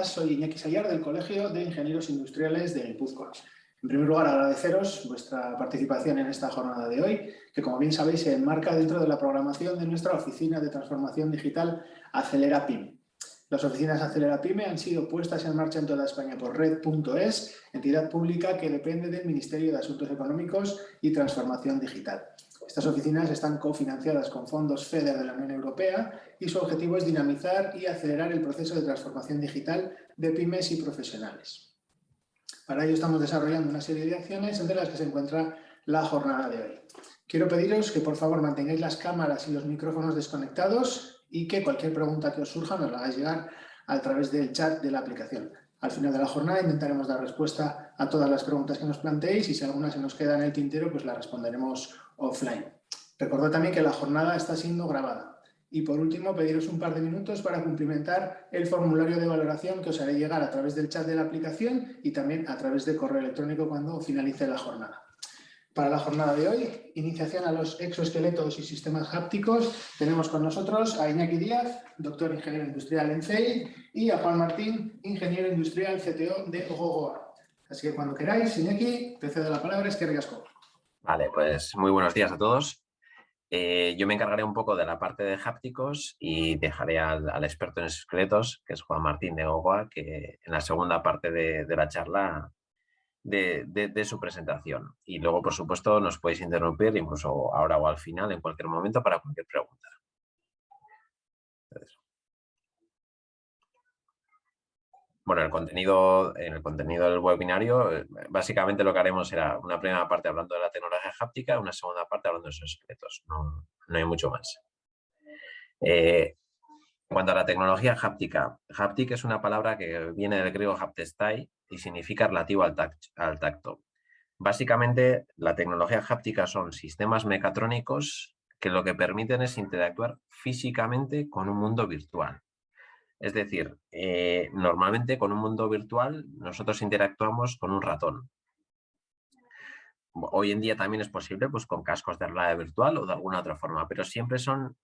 Soy Iñaki Sayar del Colegio de Ingenieros Industriales de Guipúzcoa. En primer lugar, agradeceros vuestra participación en esta jornada de hoy, que como bien sabéis se enmarca dentro de la programación de nuestra Oficina de Transformación Digital Acelera Pyme. Las oficinas Acelera Pyme han sido puestas en marcha en toda España por Red.es, entidad pública que depende del Ministerio de Asuntos Económicos y Transformación Digital. Estas oficinas están cofinanciadas con fondos FEDER de la Unión Europea y su objetivo es dinamizar y acelerar el proceso de transformación digital de pymes y profesionales. Para ello estamos desarrollando una serie de acciones entre las que se encuentra la jornada de hoy. Quiero pediros que por favor mantengáis las cámaras y los micrófonos desconectados y que cualquier pregunta que os surja nos la hagáis llegar a través del chat de la aplicación. Al final de la jornada intentaremos dar respuesta a todas las preguntas que nos planteéis y si alguna se nos queda en el tintero, pues la responderemos offline. Recordad también que la jornada está siendo grabada. Y por último, pediros un par de minutos para cumplimentar el formulario de valoración que os haré llegar a través del chat de la aplicación y también a través de correo electrónico cuando finalice la jornada. Para la jornada de hoy, iniciación a los exoesqueletos y sistemas hápticos, tenemos con nosotros a Iñaki Díaz, doctor ingeniero industrial en CEI, y a Juan Martín, ingeniero industrial CTO de Gogoa. Así que cuando queráis, Iñaki, te cedo la palabra, es que ricasco. Vale, pues muy buenos días a todos. Yo me encargaré un poco de la parte de hápticos y dejaré al experto en esqueletos, que es Juan Martín de Gogoa, que en la segunda parte de la charla de su presentación. Y luego, por supuesto, nos podéis interrumpir, incluso ahora o al final, en cualquier momento, para cualquier pregunta. Entonces, bueno, en el contenido del webinario, básicamente lo que haremos será una primera parte hablando de la tecnología háptica, una segunda parte hablando de esos esqueletos. No hay mucho más. En cuanto a la tecnología háptica, háptica es una palabra que viene del griego haptestai y significa relativo al tacto. Básicamente, la tecnología háptica son sistemas mecatrónicos que lo que permiten es interactuar físicamente con un mundo virtual. Es decir, normalmente con un mundo virtual nosotros interactuamos con un ratón. Hoy en día también es posible pues, con cascos de realidad virtual o de alguna otra forma, pero siempre son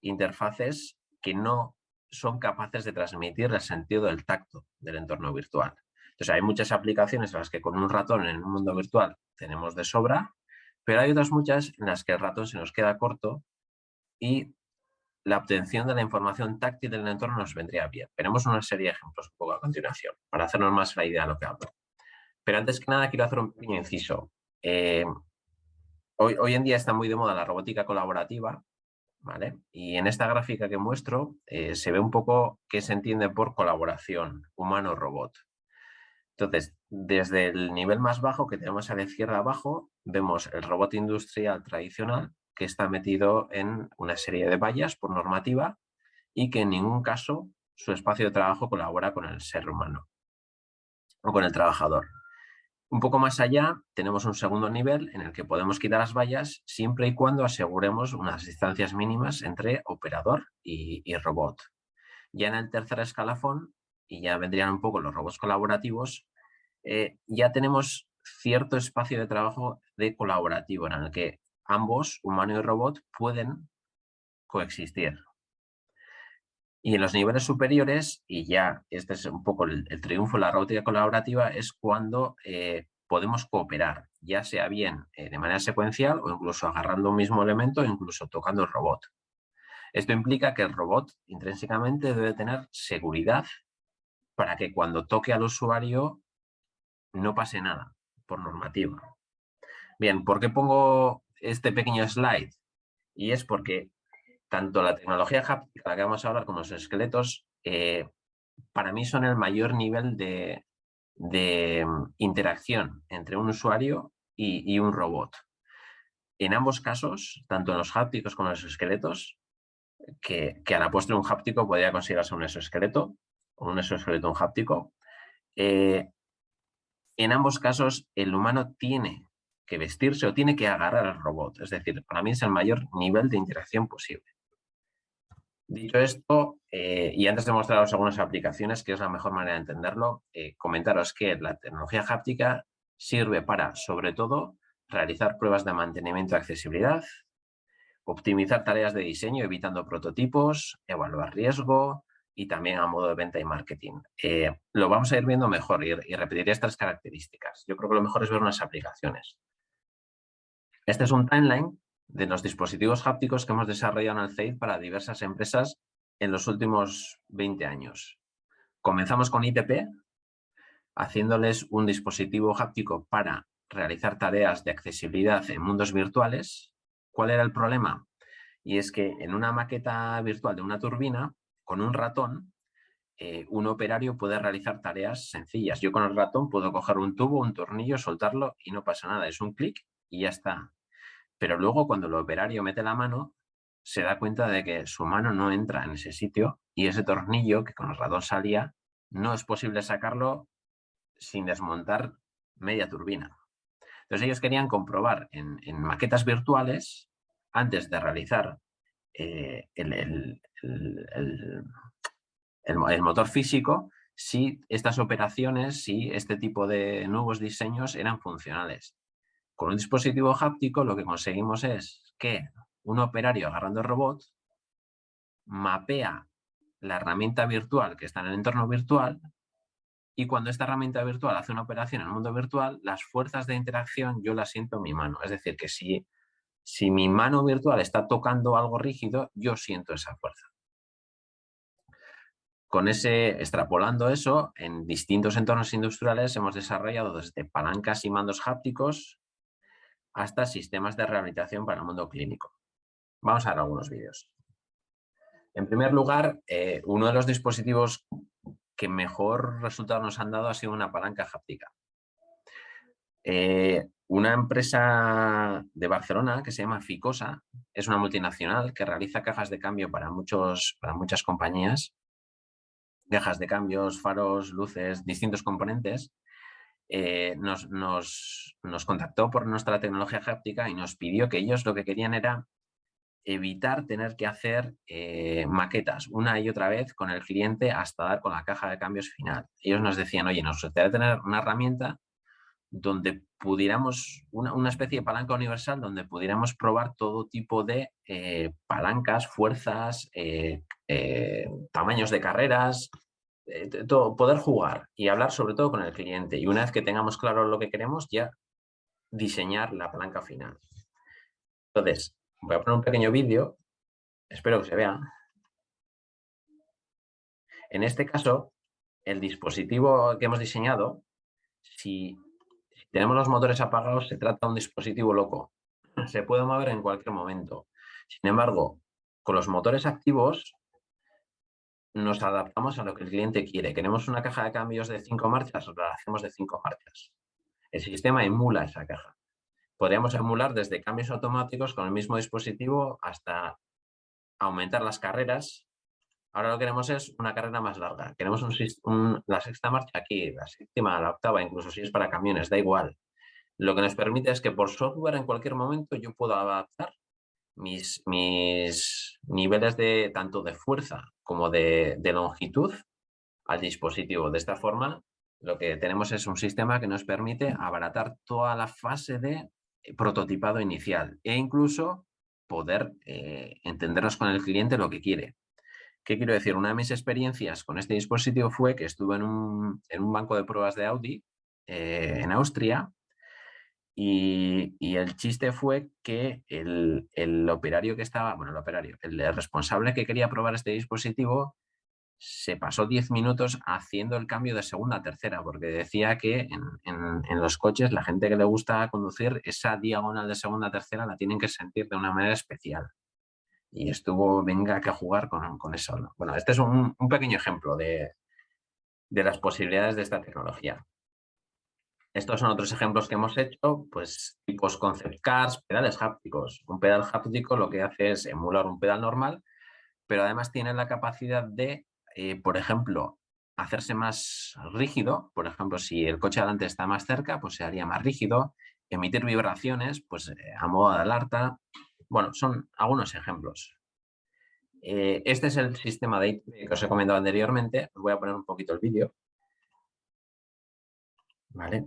interfaces que no son capaces de transmitir el sentido del tacto del entorno virtual. Entonces, hay muchas aplicaciones en las que con un ratón en un mundo virtual tenemos de sobra, pero hay otras muchas en las que el ratón se nos queda corto y la obtención de la información táctil del entorno nos vendría bien. Veremos una serie de ejemplos un poco a continuación para hacernos más la idea de lo que hablo. Pero antes que nada quiero hacer un pequeño inciso. Hoy en día está muy de moda la robótica colaborativa, ¿vale? Y en esta gráfica que muestro se ve un poco qué se entiende por colaboración humano-robot. Entonces, desde el nivel más bajo que tenemos a la izquierda abajo, vemos el robot industrial tradicional que está metido en una serie de vallas por normativa y que en ningún caso su espacio de trabajo colabora con el ser humano o con el trabajador. Un poco más allá tenemos un segundo nivel en el que podemos quitar las vallas siempre y cuando aseguremos unas distancias mínimas entre operador y robot. Ya en el tercer escalafón, y ya vendrían un poco los robots colaborativos, ya tenemos cierto espacio de trabajo de colaborativo en el que ambos, humano y robot, pueden coexistir. Y en los niveles superiores, y ya este es un poco el triunfo de la robótica colaborativa, es cuando podemos cooperar, ya sea bien de manera secuencial o incluso agarrando un mismo elemento o incluso tocando el robot. Esto implica que el robot intrínsecamente debe tener seguridad para que cuando toque al usuario no pase nada por normativa. Bien, ¿por qué pongo este pequeño slide? Y es porque tanto la tecnología háptica, la que vamos a hablar, como los esqueletos, para mí son el mayor nivel de interacción entre un usuario y un robot. En ambos casos, tanto en los hápticos como en los esqueletos, que a la postre un háptico podría considerarse un exoesqueleto, o un exoesqueleto un háptico, en ambos casos el humano tiene que vestirse o tiene que agarrar al robot. Es decir, para mí es el mayor nivel de interacción posible. Dicho esto, y antes de mostraros algunas aplicaciones, que es la mejor manera de entenderlo, comentaros que la tecnología háptica sirve para, sobre todo, realizar pruebas de mantenimiento de accesibilidad, optimizar tareas de diseño evitando prototipos, evaluar riesgo, y también a modo de venta y marketing. Lo vamos a ir viendo mejor y repetiré estas características. Yo creo que lo mejor es ver unas aplicaciones. Este es un timeline de los dispositivos hápticos que hemos desarrollado en el CEID para diversas empresas en los últimos 20 años. Comenzamos con ITP, haciéndoles un dispositivo háptico para realizar tareas de accesibilidad en mundos virtuales. ¿Cuál era el problema? Y es que en una maqueta virtual de una turbina, con un ratón, un operario puede realizar tareas sencillas. Yo con el ratón puedo coger un tubo, un tornillo, soltarlo y no pasa nada. Es un clic y ya está. Pero luego cuando el operario mete la mano, se da cuenta de que su mano no entra en ese sitio y ese tornillo que con el ratón salía, no es posible sacarlo sin desmontar media turbina. Entonces ellos querían comprobar en maquetas virtuales, antes de realizar el motor físico, si estas operaciones, si este tipo de nuevos diseños eran funcionales. Con un dispositivo háptico lo que conseguimos es que un operario agarrando el robot mapea la herramienta virtual que está en el entorno virtual y cuando esta herramienta virtual hace una operación en el mundo virtual, las fuerzas de interacción yo las siento en mi mano. Es decir, que si mi mano virtual está tocando algo rígido, yo siento esa fuerza. Extrapolando eso, en distintos entornos industriales hemos desarrollado desde palancas y mandos hápticos hasta sistemas de rehabilitación para el mundo clínico. Vamos a ver algunos vídeos. En primer lugar, uno de los dispositivos que mejor resultado nos han dado ha sido una palanca háptica. Una empresa de Barcelona que se llama Ficosa, es una multinacional que realiza cajas de cambio para muchas compañías, cajas de cambios, faros, luces, distintos componentes. Nos contactó por nuestra tecnología háptica y nos pidió que ellos lo que querían era evitar tener que hacer maquetas una y otra vez con el cliente hasta dar con la caja de cambios final. Ellos nos decían, oye, nos gustaría tener una herramienta donde pudiéramos, una especie de palanca universal donde pudiéramos probar todo tipo de palancas, fuerzas, tamaños de carreras, poder jugar y hablar sobre todo con el cliente. Y una vez que tengamos claro lo que queremos, ya diseñar la palanca final. Entonces, voy a poner un pequeño vídeo, espero que se vea. En este caso, el dispositivo que hemos diseñado, si tenemos los motores apagados, se trata de un dispositivo loco. Se puede mover en cualquier momento. Sin embargo, con los motores activos, nos adaptamos a lo que el cliente quiere. Queremos una caja de cambios de 5 marchas, la hacemos de 5 marchas. El sistema emula esa caja. Podríamos emular desde cambios automáticos con el mismo dispositivo hasta aumentar las carreras. Ahora lo que queremos es una carrera más larga. Queremos la sexta marcha aquí, la séptima, la octava, incluso si es para camiones, da igual. Lo que nos permite es que por software en cualquier momento yo puedo adaptar mis niveles tanto de fuerza como de longitud al dispositivo. De esta forma, lo que tenemos es un sistema que nos permite abaratar toda la fase de prototipado inicial e incluso poder entendernos con el cliente lo que quiere. ¿Qué quiero decir? Una de mis experiencias con este dispositivo fue que estuve en un banco de pruebas de Audi en Austria y el chiste fue que el operario que estaba, bueno, el responsable que quería probar este dispositivo se pasó 10 minutos haciendo el cambio de segunda a tercera, porque decía que en los coches la gente que le gusta conducir, esa diagonal de segunda a tercera la tienen que sentir de una manera especial. Y estuvo, venga, que a jugar con eso, ¿no? Bueno, este es un pequeño ejemplo de las posibilidades de esta tecnología. Estos son otros ejemplos que hemos hecho, pues tipos concept cars, pedales hápticos. Un pedal háptico lo que hace es emular un pedal normal, pero además tiene la capacidad de, por ejemplo, hacerse más rígido. Por ejemplo, si el coche adelante está más cerca, pues se haría más rígido. Emitir vibraciones, pues a modo de alerta. Bueno, son algunos ejemplos. Este es el sistema de ITP que os he comentado anteriormente. Os voy a poner un poquito el vídeo. ¿Vale?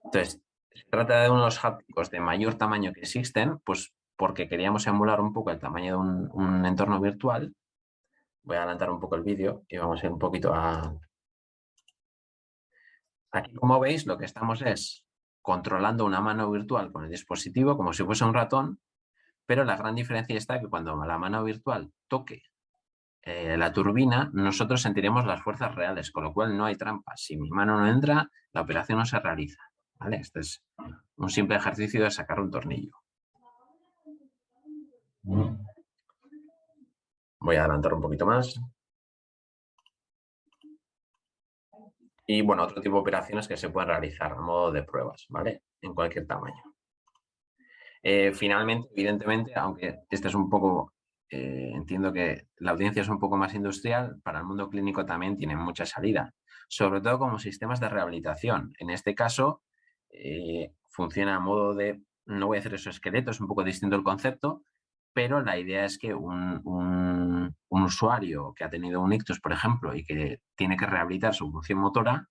Entonces, se trata de unos hápticos de mayor tamaño que existen, pues porque queríamos emular un poco el tamaño de un entorno virtual. Voy a adelantar un poco el vídeo y vamos a ir un poquito a... Aquí, como veis, lo que estamos es controlando una mano virtual con el dispositivo como si fuese un ratón, pero la gran diferencia está que cuando la mano virtual toque la turbina, nosotros sentiremos las fuerzas reales, con lo cual no hay trampa. Si mi mano no entra, la operación no se realiza. ¿Vale? Este es un simple ejercicio de sacar un tornillo. Voy a adelantar un poquito más. Y bueno, otro tipo de operaciones que se pueden realizar a modo de pruebas, ¿vale? En cualquier tamaño. Finalmente, evidentemente, aunque este es un poco, entiendo que la audiencia es un poco más industrial, para el mundo clínico también tiene mucha salida, sobre todo como sistemas de rehabilitación. En este caso, funciona a modo de, no voy a hacer exoesqueleto, es un poco distinto el concepto, pero la idea es que un usuario que ha tenido un ictus, por ejemplo, y que tiene que rehabilitar su función motora,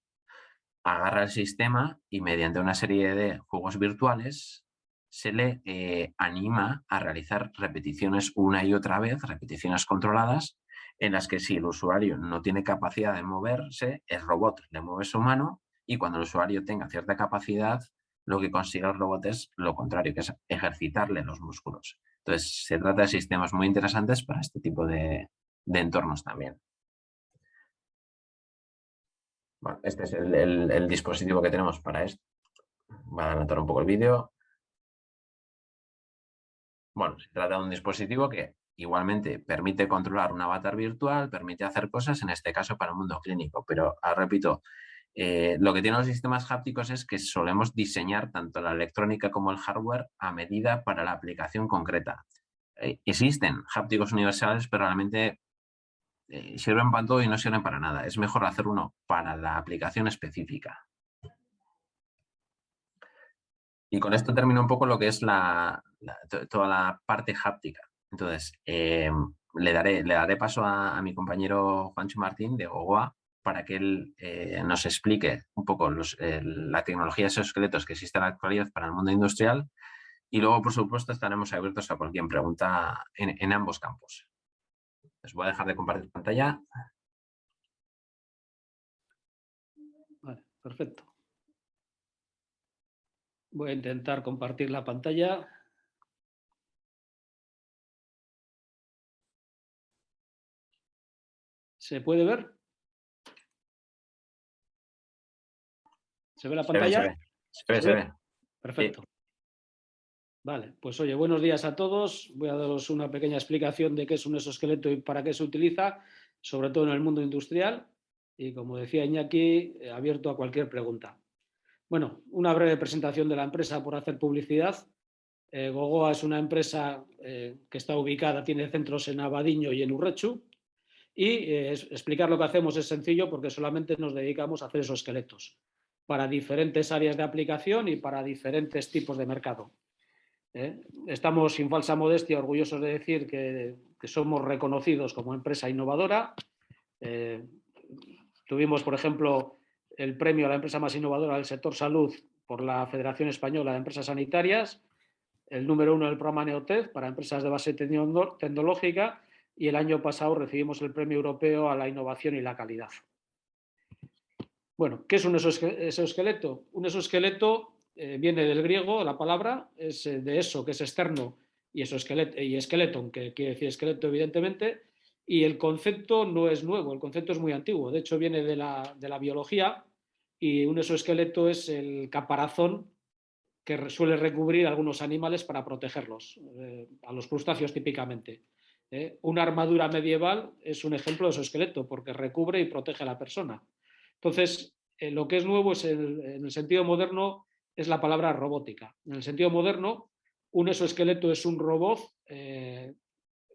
agarra el sistema y mediante una serie de juegos virtuales se le anima a realizar repeticiones una y otra vez, repeticiones controladas, en las que si el usuario no tiene capacidad de moverse, el robot le mueve su mano y cuando el usuario tenga cierta capacidad, lo que consigue el robot es lo contrario, que es ejercitarle los músculos. Entonces, se trata de sistemas muy interesantes para este tipo de entornos también. Bueno, este es el dispositivo que tenemos para esto. Voy a adelantar un poco el vídeo. Bueno, se trata de un dispositivo que igualmente permite controlar un avatar virtual, permite hacer cosas, en este caso para el mundo clínico. Pero, repito, lo que tienen los sistemas hápticos es que solemos diseñar tanto la electrónica como el hardware a medida para la aplicación concreta. Existen hápticos universales, pero realmente sirven para todo y no sirven para nada. Es mejor hacer uno para la aplicación específica. Y con esto termino un poco lo que es toda la parte háptica. Entonces, le daré paso a mi compañero Juancho Martín de Gogoa para que él nos explique un poco la tecnología de esos esqueletos que existe en la actualidad para el mundo industrial y luego, por supuesto, estaremos abiertos a cualquier pregunta en ambos campos. Les voy a dejar de compartir pantalla. Vale, perfecto. Voy a intentar compartir la pantalla. ¿Se puede ver? ¿Se ve la pantalla? Se ve. Perfecto. Vale, pues oye, buenos días a todos. Voy a daros una pequeña explicación de qué es un exoesqueleto y para qué se utiliza, sobre todo en el mundo industrial. Y como decía Iñaki, abierto a cualquier pregunta. Bueno, una breve presentación de la empresa por hacer publicidad. Gogoa es una empresa que está ubicada, tiene centros en Abadiño y en Urretxu. Y explicar lo que hacemos es sencillo porque solamente nos dedicamos a hacer esos esqueletos para diferentes áreas de aplicación y para diferentes tipos de mercado. Estamos, sin falsa modestia, orgullosos de decir que somos reconocidos como empresa innovadora. Tuvimos, por ejemplo, el premio a la empresa más innovadora del sector salud por la Federación Española de Empresas Sanitarias, el número 1 del programa Neotec para empresas de base tecnológica y el año pasado recibimos el premio europeo a la innovación y la calidad. Bueno, ¿qué es un exoesqueleto? Un exoesqueleto viene del griego, la palabra es de eso, que es externo, y esqueleton, que quiere decir esqueleto evidentemente, y el concepto no es nuevo, el concepto es muy antiguo, de hecho viene de la biología, y un exoesqueleto es el caparazón que suele recubrir a algunos animales para protegerlos, a los crustáceos típicamente. Una armadura medieval es un ejemplo de exoesqueleto porque recubre y protege a la persona. Entonces, lo que es nuevo es en el sentido moderno es la palabra robótica. En el sentido moderno, un exoesqueleto es un robot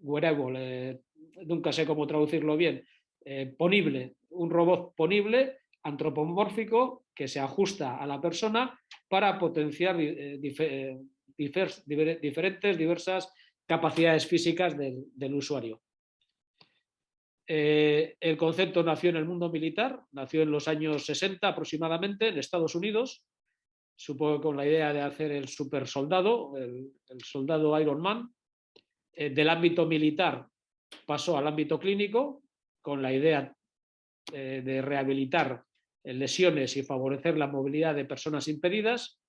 wearable, nunca sé cómo traducirlo bien, ponible, un robot ponible, antropomórfico, que se ajusta a la persona para potenciar diversas capacidades físicas del usuario. El concepto nació en el mundo militar, nació en los años 60 aproximadamente en Estados Unidos, supongo con la idea de hacer el super soldado, el soldado Iron Man. Del ámbito militar pasó al ámbito clínico con la idea de rehabilitar lesiones y favorecer la movilidad de personas impedidas.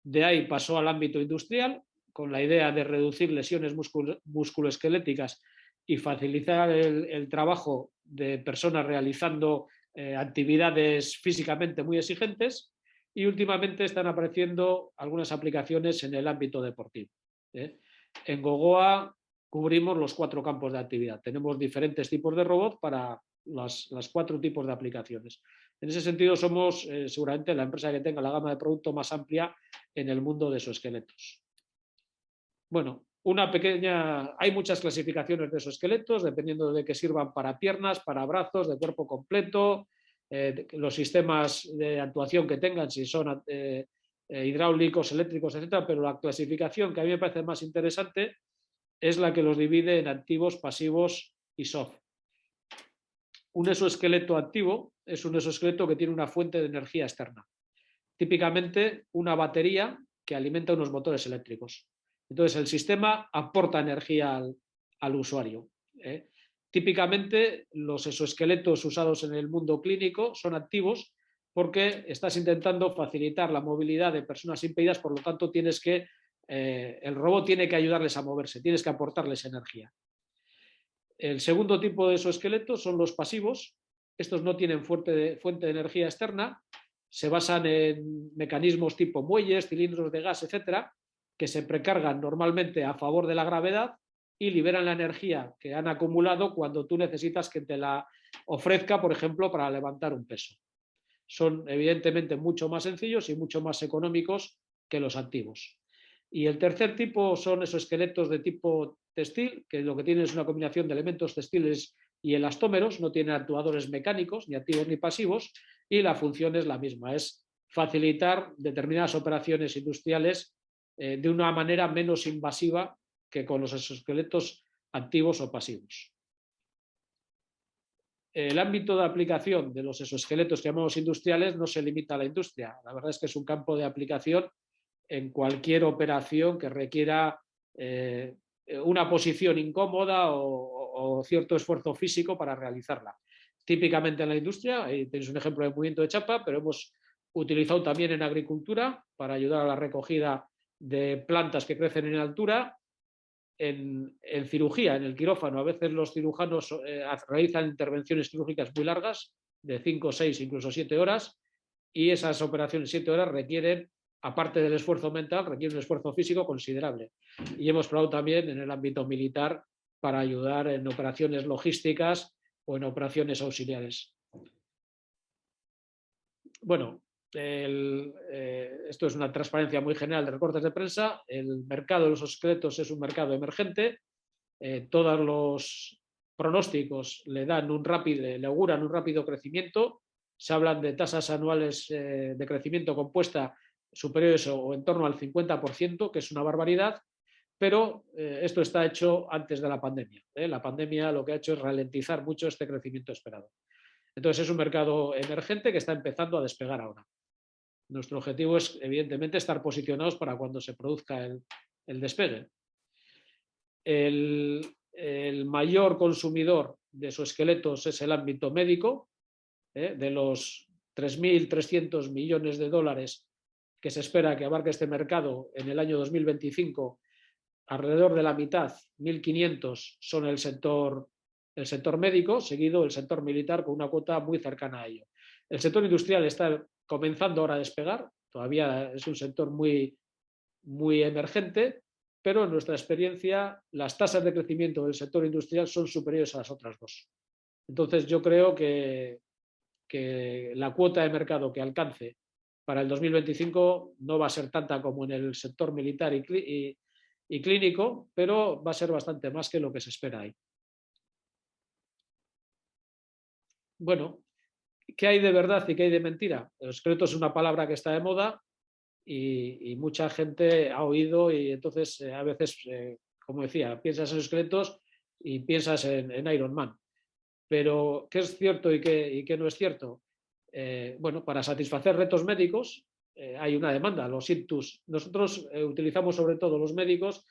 De ahí pasó al ámbito industrial con la idea de reducir lesiones musculoesqueléticas y facilitar el trabajo de personas realizando actividades físicamente muy exigentes, y últimamente están apareciendo algunas aplicaciones en el ámbito deportivo. En Gogoa cubrimos los 4 campos de actividad. Tenemos diferentes tipos de robots para las 4 tipos de aplicaciones. En ese sentido, somos seguramente la empresa que tenga la gama de producto más amplia en el mundo de exoesqueletos. Bueno, hay muchas clasificaciones de exoesqueletos, dependiendo de que sirvan para piernas, para brazos, de cuerpo completo, los sistemas de actuación que tengan, si son hidráulicos, eléctricos, etcétera, pero la clasificación que a mí me parece más interesante es la que los divide en activos, pasivos y soft. Un exoesqueleto activo es un exoesqueleto que tiene una fuente de energía externa, típicamente una batería que alimenta unos motores eléctricos. Entonces el sistema aporta energía al usuario. Típicamente los exoesqueletos usados en el mundo clínico son activos porque estás intentando facilitar la movilidad de personas impedidas, por lo tanto el robot tiene que ayudarles a moverse, tienes que aportarles energía. El segundo tipo de exoesqueletos son los pasivos. Estos no tienen fuente de energía externa, se basan en mecanismos tipo muelles, cilindros de gas, etcétera, que se precargan normalmente a favor de la gravedad y liberan la energía que han acumulado cuando tú necesitas que te la ofrezca, por ejemplo, para levantar un peso. Son evidentemente mucho más sencillos y mucho más económicos que los activos. Y el tercer tipo son esos esqueletos de tipo textil, que lo que tienen es una combinación de elementos textiles y elastómeros, no tienen actuadores mecánicos, ni activos ni pasivos, y la función es la misma, es facilitar determinadas operaciones industriales de una manera menos invasiva que con los exoesqueletos activos o pasivos. El ámbito de aplicación de los exoesqueletos que llamamos industriales no se limita a la industria. La verdad es que es un campo de aplicación en cualquier operación que requiera una posición incómoda o cierto esfuerzo físico para realizarla. Típicamente en la industria, ahí tenéis un ejemplo de movimiento de chapa, pero hemos utilizado también en agricultura para ayudar a la recogida de plantas que crecen en altura, en cirugía, en el quirófano. A veces los cirujanos realizan intervenciones quirúrgicas muy largas, de 5, 6, incluso 7 horas, y esas operaciones 7 horas requieren, aparte del esfuerzo mental, requieren un esfuerzo físico considerable. Y hemos probado también en el ámbito militar para ayudar en operaciones logísticas o en operaciones auxiliares. Bueno, esto es una transparencia muy general de recortes de prensa. El mercado de los exoesqueletos es un mercado emergente. Todos los pronósticos le auguran un rápido crecimiento. Se hablan de tasas anuales de crecimiento compuesta superiores o en torno al 50%, que es una barbaridad, pero esto está hecho antes de la pandemia. La pandemia lo que ha hecho es ralentizar mucho este crecimiento esperado. Entonces es un mercado emergente que está empezando a despegar ahora. Nuestro objetivo es, evidentemente, estar posicionados para cuando se produzca el despegue. El mayor consumidor de exoesqueletos es el ámbito médico. De los 3.300 millones de dólares que se espera que abarque este mercado en el año 2025, alrededor de la mitad, 1.500, son el sector médico, seguido el sector militar con una cuota muy cercana a ello. El sector industrial está comenzando ahora a despegar, todavía es un sector muy, muy emergente, pero en nuestra experiencia las tasas de crecimiento del sector industrial son superiores a las otras dos. Entonces yo creo que la cuota de mercado que alcance para el 2025 no va a ser tanta como en el sector militar y clínico, pero va a ser bastante más que lo que se espera ahí. Bueno, ¿qué hay de verdad y qué hay de mentira? El exoesqueleto es una palabra que está de moda y mucha gente ha oído, y entonces a veces, como decía, piensas en exoesqueletos y piensas en Iron Man. Pero, ¿qué es cierto y qué no es cierto? Bueno, para satisfacer retos médicos hay una demanda, los ictus. Nosotros utilizamos sobre todo los médicos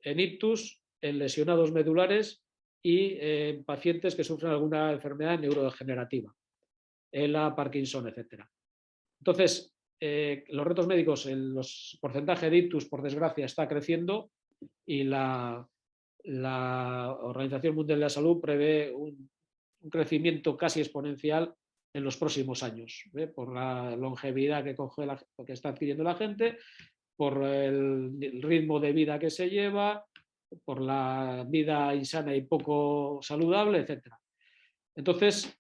en ictus, en lesionados medulares y pacientes que sufren alguna enfermedad neurodegenerativa, ELA, Parkinson, etc. Entonces, los retos médicos, los porcentajes de ictus, por desgracia, está creciendo y la Organización Mundial de la Salud prevé un crecimiento casi exponencial en los próximos años, por la longevidad que está adquiriendo la gente, por el ritmo de vida que se lleva, por la vida insana y poco saludable, etc. Entonces,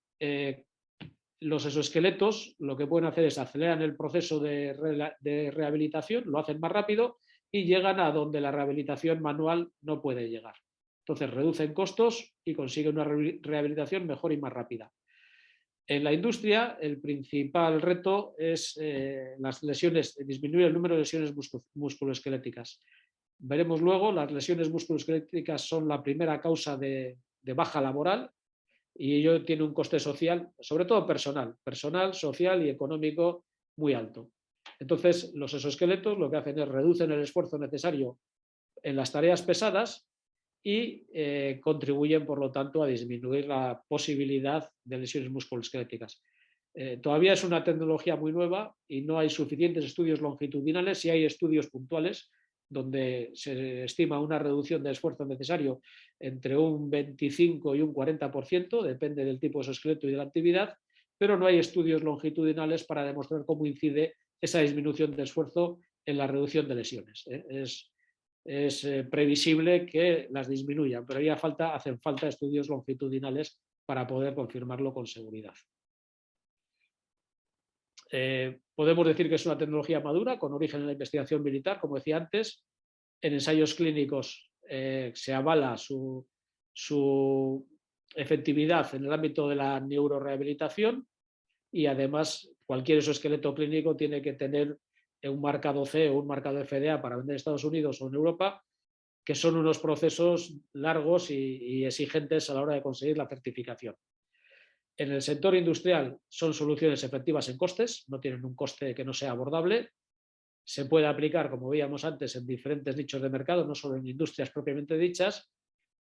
los exoesqueletos lo que pueden hacer es acelerar el proceso de rehabilitación, lo hacen más rápido y llegan a donde la rehabilitación manual no puede llegar. Entonces reducen costos y consiguen una rehabilitación mejor y más rápida. En la industria, el principal reto es las lesiones, disminuir el número de lesiones musculoesqueléticas. Veremos luego, las lesiones musculoesqueléticas son la primera causa de baja laboral y ello tiene un coste social, sobre todo personal, social y económico muy alto. Entonces, los exoesqueletos lo que hacen es reducen el esfuerzo necesario en las tareas pesadas y contribuyen, por lo tanto, a disminuir la posibilidad de lesiones musculoesqueléticas. Todavía es una tecnología muy nueva y no hay suficientes estudios longitudinales. Sí hay estudios puntuales donde se estima una reducción de esfuerzo necesario entre un 25 y un 40%, depende del tipo de exoesqueleto y de la actividad, pero no hay estudios longitudinales para demostrar cómo incide esa disminución de esfuerzo en la reducción de lesiones. Es previsible que las disminuyan, pero hacen falta estudios longitudinales para poder confirmarlo con seguridad. Podemos decir que es una tecnología madura con origen en la investigación militar, como decía antes. En ensayos clínicos se avala su efectividad en el ámbito de la neurorehabilitación y además cualquier exoesqueleto clínico tiene que tener un marcado C o un marcado FDA para vender en Estados Unidos o en Europa, que son unos procesos largos y exigentes a la hora de conseguir la certificación. En el sector industrial son soluciones efectivas en costes, no tienen un coste que no sea abordable. Se puede aplicar, como veíamos antes, en diferentes nichos de mercado, no solo en industrias propiamente dichas,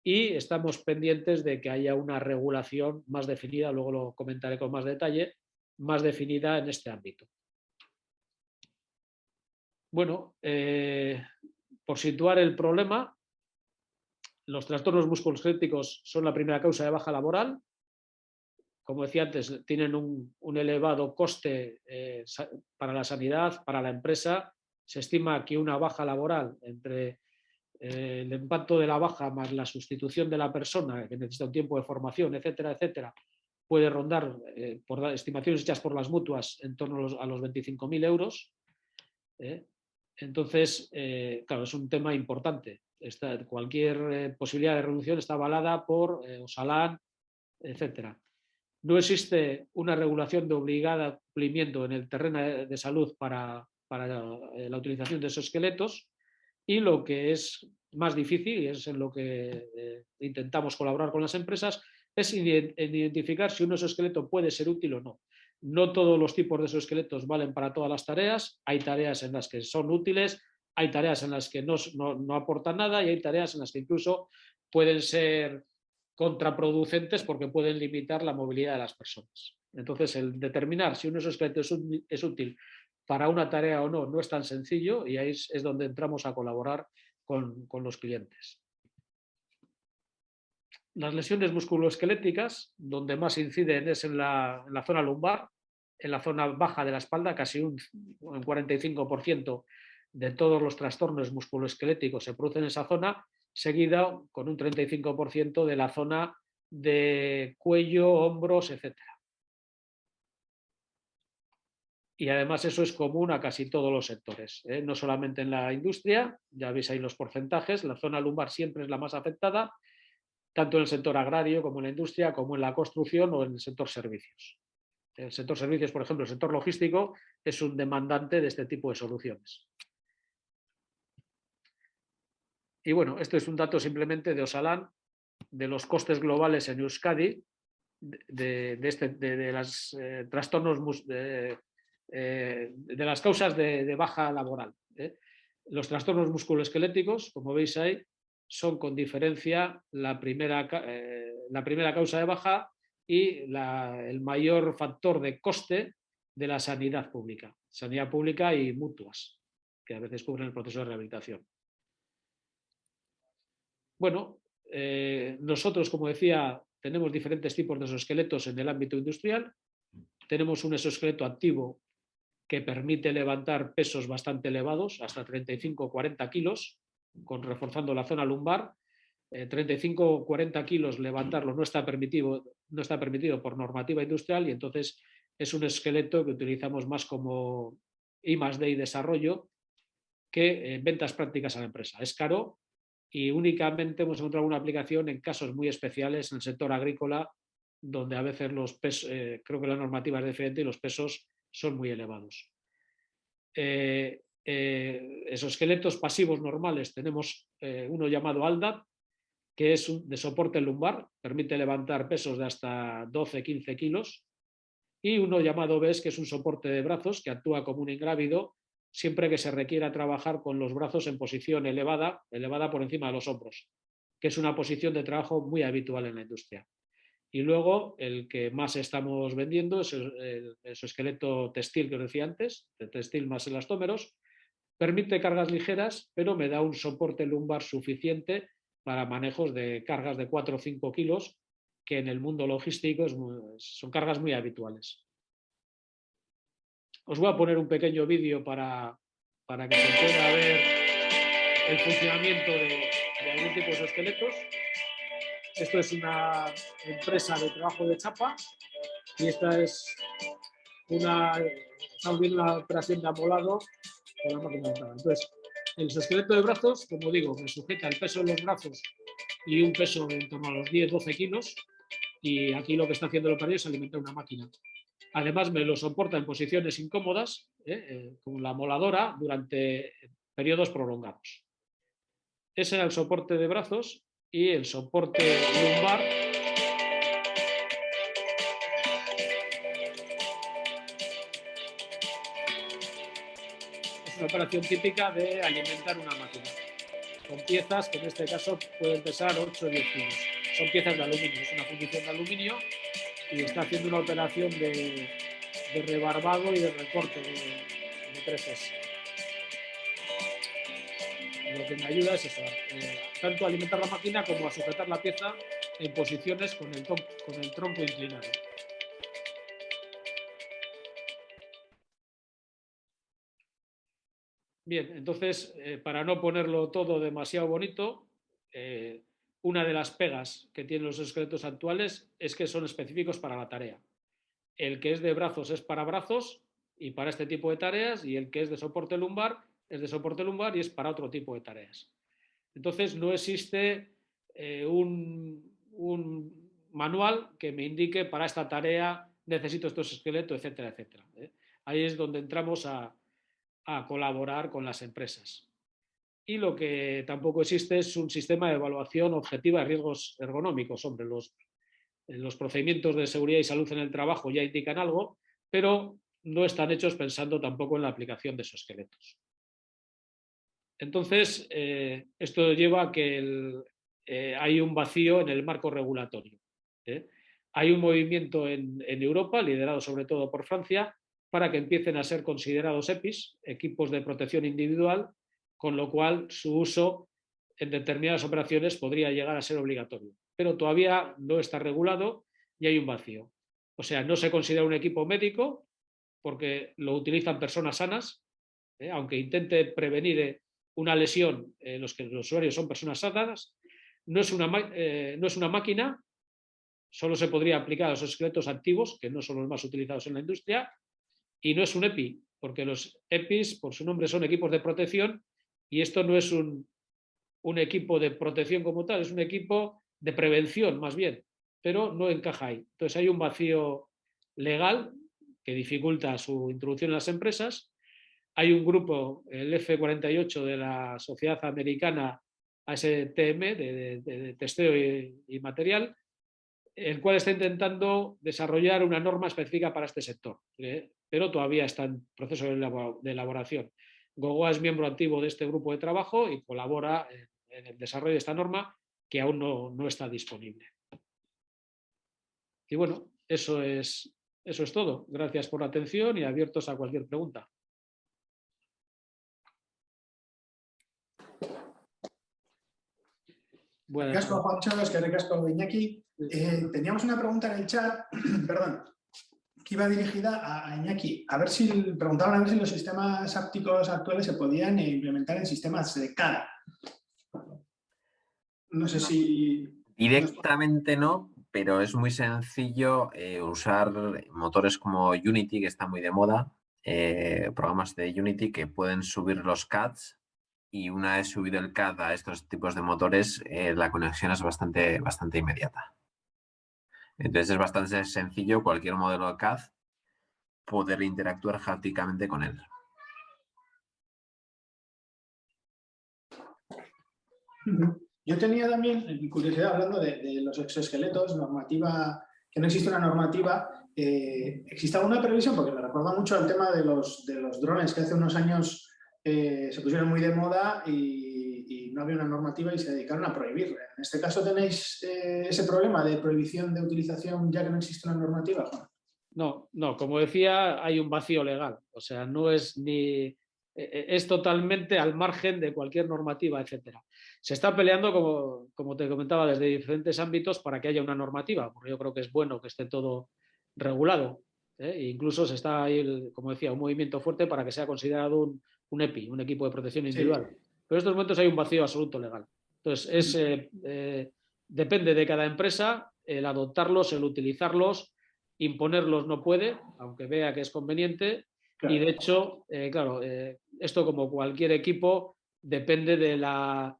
y estamos pendientes de que haya una regulación más definida, luego lo comentaré con más detalle, más definida en este ámbito. Bueno, por situar el problema, los trastornos musculoesqueléticos son la primera causa de baja laboral. Como decía antes, tienen un elevado coste para la sanidad, para la empresa. Se estima que una baja laboral entre el impacto de la baja más la sustitución de la persona, que necesita un tiempo de formación, etcétera, etcétera, puede rondar, por estimaciones hechas por las mutuas, en torno a los 25.000 euros. Entonces, claro, es un tema importante. Cualquier posibilidad de reducción está avalada por Osalan, etcétera. No existe una regulación de obligado cumplimiento en el terreno de salud para la utilización de esos esqueletos, y lo que es más difícil, y es en lo que intentamos colaborar con las empresas, es identificar si un exoesqueleto puede ser útil o no. No todos los tipos de exoesqueletos valen para todas las tareas. Hay tareas en las que son útiles, hay tareas en las que no aportan nada y hay tareas en las que incluso pueden ser contraproducentes porque pueden limitar la movilidad de las personas. Entonces, el determinar si un exoesqueleto es útil para una tarea o no, no es tan sencillo, y ahí es donde entramos a colaborar con los clientes. Las lesiones musculoesqueléticas, donde más inciden es en la zona lumbar, en la zona baja de la espalda. Casi un 45% de todos los trastornos musculoesqueléticos se producen en esa zona, seguida con un 35% de la zona de cuello, hombros, etc. Y además eso es común a casi todos los sectores, no solamente en la industria. Ya veis ahí los porcentajes. La zona lumbar siempre es la más afectada, tanto en el sector agrario como en la industria, como en la construcción o en el sector servicios. El sector servicios, por ejemplo, el sector logístico, es un demandante de este tipo de soluciones. Y bueno, esto es un dato simplemente de Osalan, de los costes globales en Euskadi, de los trastornos, de las causas de baja laboral. Los trastornos musculoesqueléticos, como veis ahí, son con diferencia la primera causa de baja y el mayor factor de coste de la sanidad pública y mutuas, que a veces cubren el proceso de rehabilitación. Bueno, nosotros, como decía, tenemos diferentes tipos de exoesqueletos en el ámbito industrial. Tenemos un exoesqueleto activo que permite levantar pesos bastante elevados, hasta 35 o 40 kilos, reforzando la zona lumbar. 35 o 40 kilos levantarlo no está permitido por normativa industrial, y entonces es un esqueleto que utilizamos más como I+D y desarrollo que ventas prácticas a la empresa. Es caro y únicamente hemos encontrado una aplicación en casos muy especiales en el sector agrícola, donde a veces los pesos, creo que la normativa es diferente y los pesos son muy elevados. Esos esqueletos pasivos normales tenemos uno llamado ALDAP, que es de soporte lumbar, permite levantar pesos de hasta 12-15 kilos, y uno llamado BES, que es un soporte de brazos que actúa como un ingrávido siempre que se requiera trabajar con los brazos en posición elevada por encima de los hombros, que es una posición de trabajo muy habitual en la industria. Y luego el que más estamos vendiendo es el exoesqueleto textil que os decía antes, de textil más elastómeros. Permite cargas ligeras, pero me da un soporte lumbar suficiente para manejos de cargas de 4 o 5 kilos, que en el mundo logístico son cargas muy habituales. Os voy a poner un pequeño vídeo para que se pueda ver el funcionamiento de algún tipo de exoesqueletos. Esto es una empresa de trabajo de chapa y esta es estamos viendo una operación de amolado con la máquina montada. Entonces, el exoesqueleto de brazos, como digo, me sujeta el peso de los brazos y un peso en torno a los 10-12 kilos, y aquí lo que está haciendo el operario es alimentar una máquina. Además, me lo soporta en posiciones incómodas, con la moladora, durante periodos prolongados. Ese era el soporte de brazos, y el soporte lumbar es una operación típica de alimentar una máquina, con piezas que en este caso pueden pesar 8 o 10 kilos. Son piezas de aluminio, es una fundición de aluminio, y está haciendo una operación de rebarbado y de recorte de treces. Lo que me ayuda es eso, tanto a alimentar la máquina como a sujetar la pieza en posiciones con el tronco inclinado. Bien, entonces, para no ponerlo todo demasiado bonito, una de las pegas que tienen los esqueletos actuales es que son específicos para la tarea. El que es de brazos es para brazos y para este tipo de tareas, y el que es de soporte lumbar es de soporte lumbar y es para otro tipo de tareas. Entonces, no existe un manual que me indique para esta tarea necesito estos esqueletos, etcétera, etcétera. Ahí es donde entramos a colaborar con las empresas. Y lo que tampoco existe es un sistema de evaluación objetiva de riesgos ergonómicos. Hombre, los procedimientos de seguridad y salud en el trabajo ya indican algo, pero no están hechos pensando tampoco en la aplicación de esos esqueletos. Entonces, esto lleva a que hay un vacío en el marco regulatorio. Hay un movimiento en Europa, liderado sobre todo por Francia, para que empiecen a ser considerados EPIs, equipos de protección individual, con lo cual su uso en determinadas operaciones podría llegar a ser obligatorio. Pero todavía no está regulado y hay un vacío. O sea, no se considera un equipo médico porque lo utilizan personas sanas, aunque intente prevenir una lesión, los usuarios son personas sanas. No es una máquina, solo se podría aplicar a los esqueletos activos, que no son los más utilizados en la industria, y no es un EPI, porque los EPIs, por su nombre, son equipos de protección, y esto no es un equipo de protección como tal, es un equipo de prevención más bien, pero no encaja ahí. Entonces hay un vacío legal que dificulta su introducción en las empresas. Hay un grupo, el F48 de la Sociedad Americana ASTM, de testeo y material, el cual está intentando desarrollar una norma específica para este sector, pero todavía está en proceso de elaboración. GOGOA es miembro activo de este grupo de trabajo y colabora el desarrollo de esta norma que aún no está disponible. Y bueno, eso es todo. Gracias por la atención y abiertos a cualquier pregunta. Eskerrik asko, Juancho, eskerrik asko, Iñaki. Teníamos una pregunta en el chat, perdón, que iba dirigida a Iñaki. Preguntaban a ver si los sistemas ápticos actuales se podían implementar en sistemas de CAD. No sé si... Directamente no, pero es muy sencillo usar motores como Unity, que está muy de moda, programas de Unity que pueden subir los CADs, y una vez subido el CAD a estos tipos de motores, la conexión es bastante inmediata. Entonces es bastante sencillo cualquier modelo de CAD poder interactuar hápticamente con él. Yo tenía también curiosidad hablando de los exoesqueletos, que no existe una normativa. ¿Existe alguna previsión? Porque me recuerda mucho al tema de los drones, que hace unos años se pusieron muy de moda y no había una normativa y se dedicaron a prohibir. ¿En este caso tenéis ese problema de prohibición de utilización ya que no existe una normativa, Juan? No, como decía, hay un vacío legal. O sea, no es ni... Es totalmente al margen de cualquier normativa, etcétera. Se está peleando, como te comentaba, desde diferentes ámbitos para que haya una normativa, porque yo creo que es bueno que esté todo regulado. E incluso se está ahí, como decía, un movimiento fuerte para que sea considerado un EPI, un equipo de protección individual. Sí. Pero en estos momentos hay un vacío absoluto legal. Entonces, depende de cada empresa el adoptarlos, el utilizarlos. Imponerlos no puede, aunque vea que es conveniente. Claro. Y de hecho, esto como cualquier equipo depende de la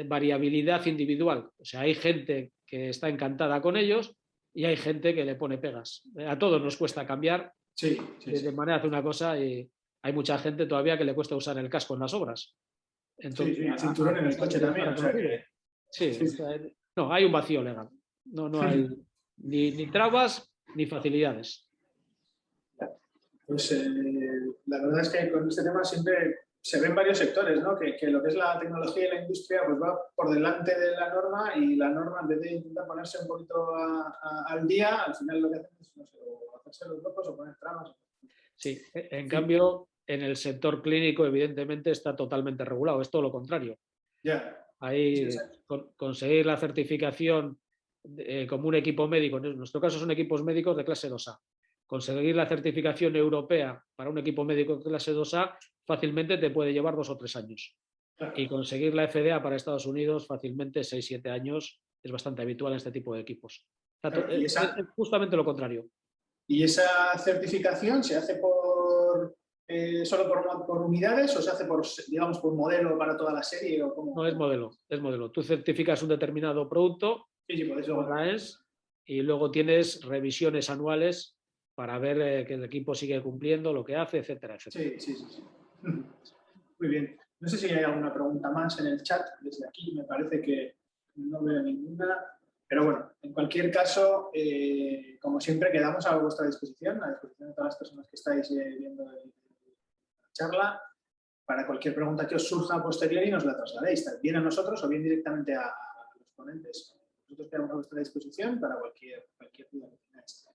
variabilidad individual. O sea, hay gente que está encantada con ellos y hay gente que le pone pegas. A todos nos cuesta cambiar de manera de hacer una cosa y hay mucha gente todavía que le cuesta usar el casco en las obras. Entonces, el cinturón en el coche también. O sea que... No, hay un vacío legal. No hay ni trabas ni facilidades. Pues la verdad es que con este tema siempre se ven varios sectores, ¿no? Que lo que es la tecnología y la industria pues va por delante de la norma y la norma, en vez de intentar ponerse un poquito al día, al final lo que hacen es, no sé, o hacerse los locos o poner trabas. Sí, en cambio, en el sector clínico evidentemente está totalmente regulado, es todo lo contrario. Ahí conseguir la certificación como un equipo médico, en nuestro caso son equipos médicos de clase 2A. Conseguir la certificación europea para un equipo médico de clase 2A fácilmente te puede llevar 2 o 3 años. Y conseguir la FDA para Estados Unidos fácilmente 6-7 años es bastante habitual en este tipo de equipos. Es justamente lo contrario. ¿Y esa certificación se hace solo por unidades o se hace por modelo para toda la serie? ¿O cómo? No, es modelo. Tú certificas un determinado producto, y luego tienes revisiones anuales para ver que el equipo sigue cumpliendo lo que hace, etcétera, etcétera. Sí. Muy bien. No sé si hay alguna pregunta más en el chat. Desde aquí me parece que no veo ninguna. Pero bueno, en cualquier caso, como siempre, quedamos a vuestra disposición, a disposición de todas las personas que estáis viendo la charla, para cualquier pregunta que os surja posterior y nos la trasladéis, bien a nosotros o bien directamente a los ponentes. Nosotros quedamos a vuestra disposición para cualquier duda que tengáis.